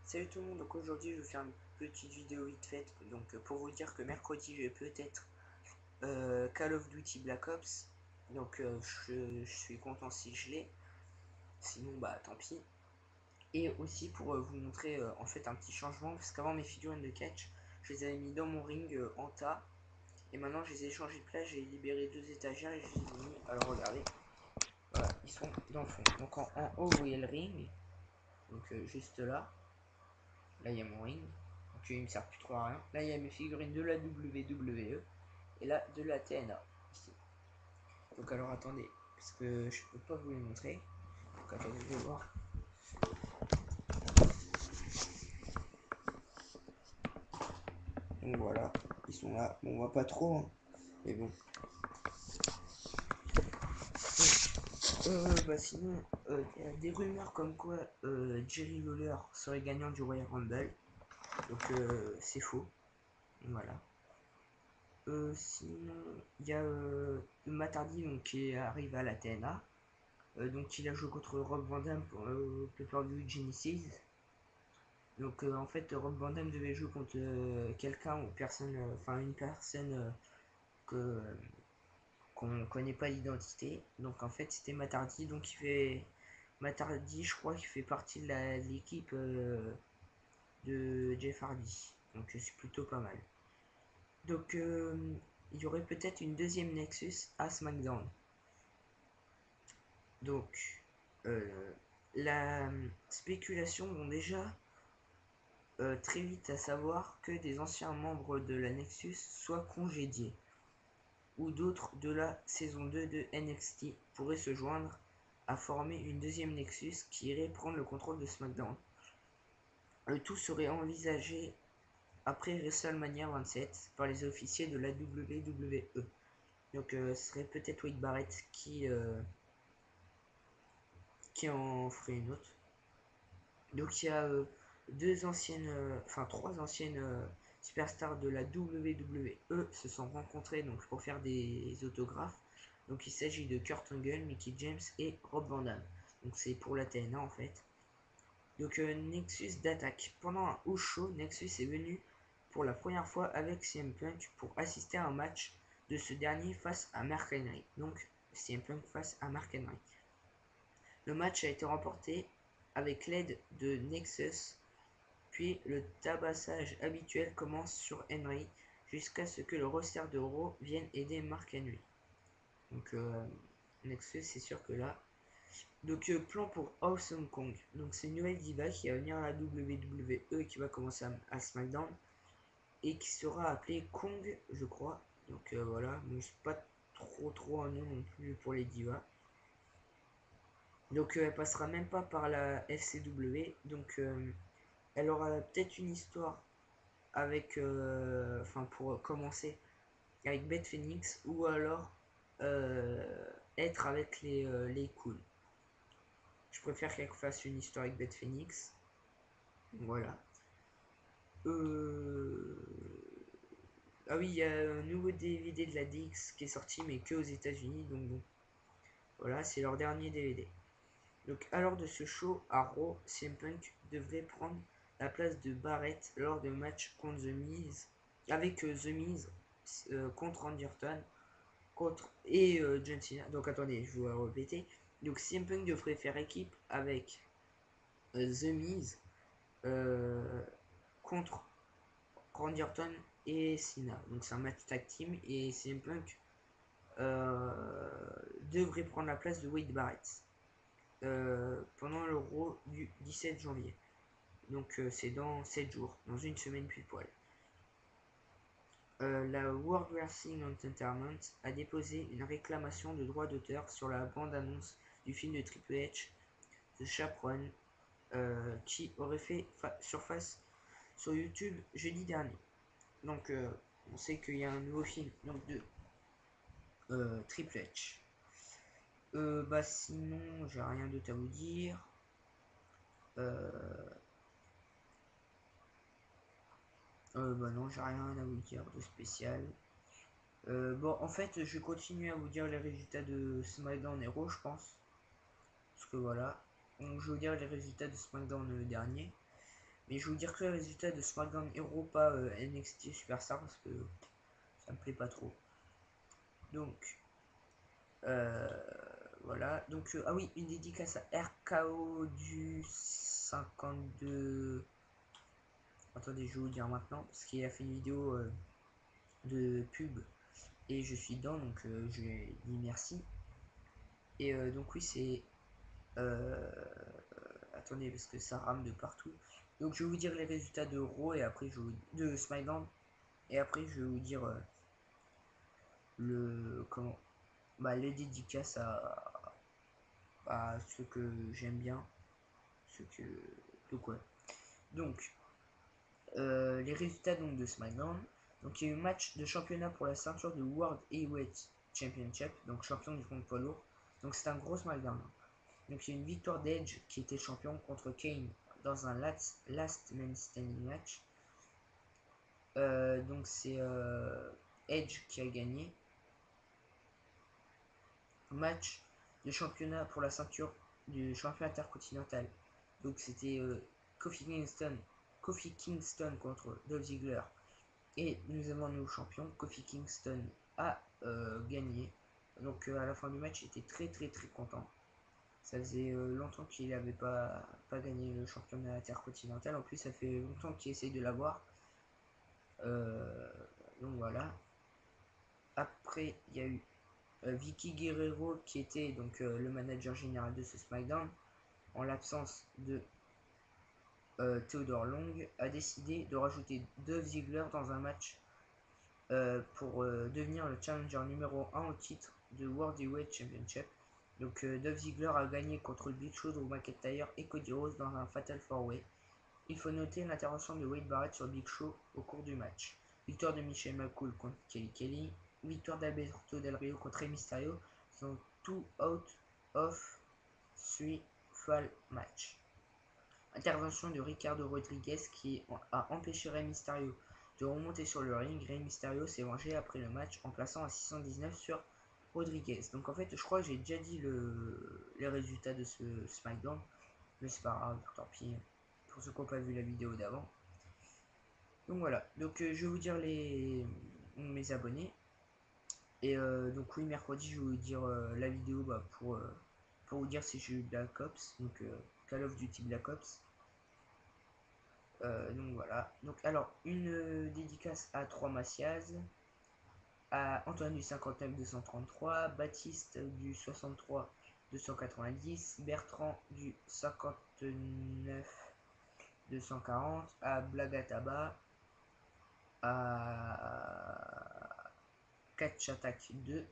Salut tout le monde, donc aujourd'hui je vais faire une petite vidéo vite faite pour vous dire que mercredi je vais peut-être Call of Duty Black Ops, je suis content si je l'ai, sinon bah tant pis. Et aussi pour vous montrer en fait un petit changement, parce qu'avant mes figurines de catch je les avais mis dans mon ring en tas, et maintenant je les ai changé de place, j'ai libéré deux étagères et je les ai mis, alors regardez, voilà, ils sont dans le fond. Donc en haut vous voyez le ring, juste là il y a mon ring. Donc il me sert plus trop à rien. Là il y a mes figurines de la WWE et là de la TNA. Ici. Donc alors attendez, parce que je peux pas vous les montrer. Donc attendez, je vais voir. Donc voilà, ils sont là. Bon, on voit pas trop, hein, mais bon. Bah sinon, il y a des rumeurs comme quoi Jerry Lawler serait gagnant du Royal Rumble. Donc c'est faux. Voilà. Sinon, il y a Matt Hardy donc, qui arrive à la TNA. Donc il a joué contre Rob Van Dam pour le pay-per-view Genesis. Donc en fait Rob Van Dam devait jouer contre quelqu'un ou personne, une personne que qu'on ne connaît pas l'identité. Donc en fait c'était Matt Hardy. Donc il fait Matt Hardy, je crois qu'il fait partie de l'équipe de Jeff Hardy. Donc c'est plutôt pas mal. Donc il y aurait peut-être une deuxième Nexus à SmackDown. Donc la spéculation vont déjà très vite à savoir que des anciens membres de la Nexus soient congédiés, ou d'autres de la saison 2 de NXT pourraient se joindre à former une deuxième Nexus qui irait prendre le contrôle de SmackDown. Le tout serait envisagé après WrestleMania 27 par les officiers de la WWE. Donc ce serait peut-être Wade Barrett qui en ferait une autre. Donc il y a trois anciennes superstars de la WWE se sont rencontrées donc pour faire des autographes. Donc il s'agit de Kurt Angle, Mickey James et Rob Van Dam. Donc c'est pour la TNA en fait. Donc Nexus d'attaque. Pendant un house show, Nexus est venu pour la première fois avec CM Punk pour assister à un match de ce dernier face à Mark Henry. Donc CM Punk face à Mark Henry. Le match a été remporté avec l'aide de Nexus, puis le tabassage habituel commence sur Henry jusqu'à ce que le roster de Raw vienne aider Mark Henry. Donc Nexus c'est sûr que là. Donc plan pour Awesome Kong. Donc c'est une nouvelle diva qui va venir à la WWE qui va commencer à SmackDown et qui sera appelée Kong je crois. Donc voilà, mais c'est pas trop un nom non plus pour les divas. Donc elle passera même pas par la FCW. Donc elle aura peut-être une histoire avec, pour commencer avec Beth Phoenix ou alors être avec les cools. Je préfère qu'elle fasse une histoire avec Beth Phoenix. Voilà. Ah oui, il y a un nouveau DVD de la DX qui est sorti, mais que aux États-Unis. Donc bon, voilà, c'est leur dernier DVD. Donc, alors de ce show à Raw, CM Punk devrait prendre la place de Barrett lors de match contre The Miz, avec The Miz contre Randy Orton et John Cena. Donc attendez, je vais répéter. Donc CM Punk devrait faire équipe avec The Miz contre Randy Orton et Cena. Donc c'est un match tag team et CM Punk devrait prendre la place de Wade Barrett pendant le Raw du 17 janvier. Donc c'est dans 7 jours, dans une semaine pile poil. La World Wrestling Entertainment a déposé une réclamation de droit d'auteur sur la bande-annonce du film de Triple H, The Chaperone, qui aurait fait surface sur YouTube jeudi dernier. Donc on sait qu'il y a un nouveau film donc, de Triple H. Bah sinon j'ai rien d'autre à vous dire. Bah non, j'ai rien à vous dire de spécial. Bon, en fait, je vais continuer à vous dire les résultats de SmackDown et Raw, je pense. Parce que voilà. Donc, je vais vous dire les résultats de SmackDown dernier. Mais je vais vous dire que les résultats de SmackDown Hero, pas NXT Superstar, parce que ça me plaît pas trop. Donc, voilà. Donc, ah oui, une dédicace à RKO du 52. Attendez, je vais vous dire maintenant, parce qu'il a fait une vidéo de pub et je suis dedans, donc je lui ai dit merci. Et donc, oui, c'est. Attendez, parce que ça rame de partout. Donc, je vais vous dire les résultats de Raw et après, de SmackDown. Et après, je vais vous dire les dédicaces à ceux que j'aime bien. Ceux que. Donc, ouais. Donc, les résultats donc de SmackDown. Donc il y a eu un match de championnat pour la ceinture de World Heavyweight Championship, donc champion du compte poids lourd. Donc c'est un gros SmackDown. Donc il y a une victoire d'Edge qui était champion contre Kane dans un last man standing match. Donc c'est Edge qui a gagné. Match de championnat pour la ceinture du champion intercontinental. Donc c'était Kofi Kingston contre Dolph Ziggler. Et nous avons un nouveau champion. Kofi Kingston a gagné. Donc à la fin du match, j'étais très content. Ça faisait longtemps qu'il n'avait pas gagné le championnat intercontinental. En plus, ça fait longtemps qu'il essaye de l'avoir. Donc voilà. Après, il y a eu Vicky Guerrero qui était donc le manager général de ce SmackDown. En l'absence de Theodore Long, a décidé de rajouter Dolph Ziggler dans un match pour devenir le challenger numéro 1 au titre de World Heavyweight Championship. Donc Dolph Ziggler a gagné contre Big Show, Drew McIntyre et Cody Rhodes dans un Fatal 4-Way. Il faut noter l'intervention de Wade Barrett sur Big Show au cours du match. Victoire de Michelle McCool contre Kelly. Victoire d'Alberto Del Rio contre Rey Mysterio. Sont 2 out of 3 fall match. Intervention de Ricardo Rodriguez qui a empêché Rey Mysterio de remonter sur le ring. Rey Mysterio s'est vengé après le match en plaçant un 619 sur Rodriguez. Donc en fait, je crois que j'ai déjà dit les résultats de ce SmackDown, mais c'est pas grave, tant pis pour ceux qui n'ont pas vu la vidéo d'avant. Donc voilà, donc je vais vous dire mes abonnés. Et donc oui, mercredi, je vais vous dire la vidéo pour vous dire si j'ai eu Black Ops, donc Call of Duty Black Ops. Donc voilà. Donc alors une dédicace à 3 Macias, à Antoine du 59 233, Baptiste du 63 290, Bertrand du 59 240, à Blagataba, à Catch Attack 2,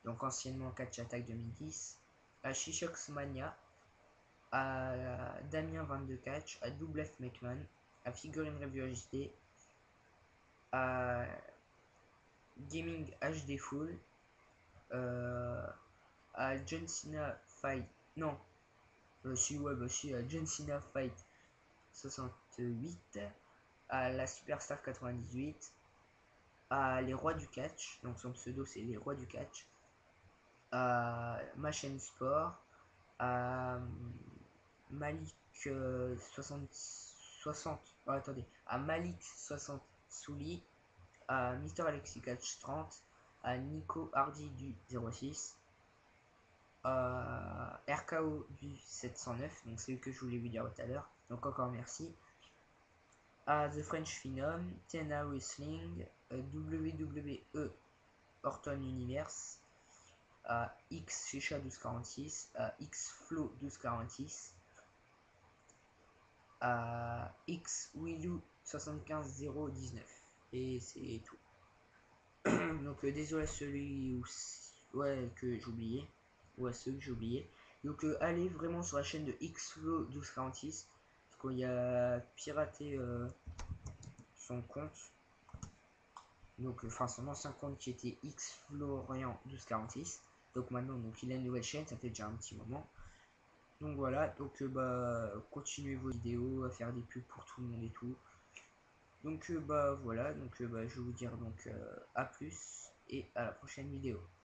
donc anciennement Catch Attack 2010, à Shishoxmania, à Damien 22 Catch, à Double F McMahon, à Figurine Review HD, à Gaming HD Full, à John Cena Fight, non, à John Cena Fight 68, à la Superstar 98, à les Rois du Catch, donc son pseudo c'est les Rois du Catch, à ma chaîne Sport, à Malik 60, oh, attendez, à Malik 60 Souli, à Mister Alexis Catch 30, à Nico Hardy du 06, à RKO du 709, donc c'est ce que je voulais vous dire tout à l'heure, donc encore merci, à The French Phenom, TNA Wrestling, WWE Orton Universe, à X Shisha 1246, à X Flow 1246, à X Willou 75019, et c'est tout. Donc désolé à celui que j'ai oublié, ou à ceux que j'ai oublié. Donc allez vraiment sur la chaîne de Xflow 1246 parce qu'il y a piraté son compte, donc enfin son ancien compte qui était Xflorian 1246. Donc maintenant donc il a une nouvelle chaîne, ça fait déjà un petit moment. Donc voilà, donc continuez vos vidéos à faire des pubs pour tout le monde et tout. Donc voilà, donc je vais vous dire donc à plus et à la prochaine vidéo.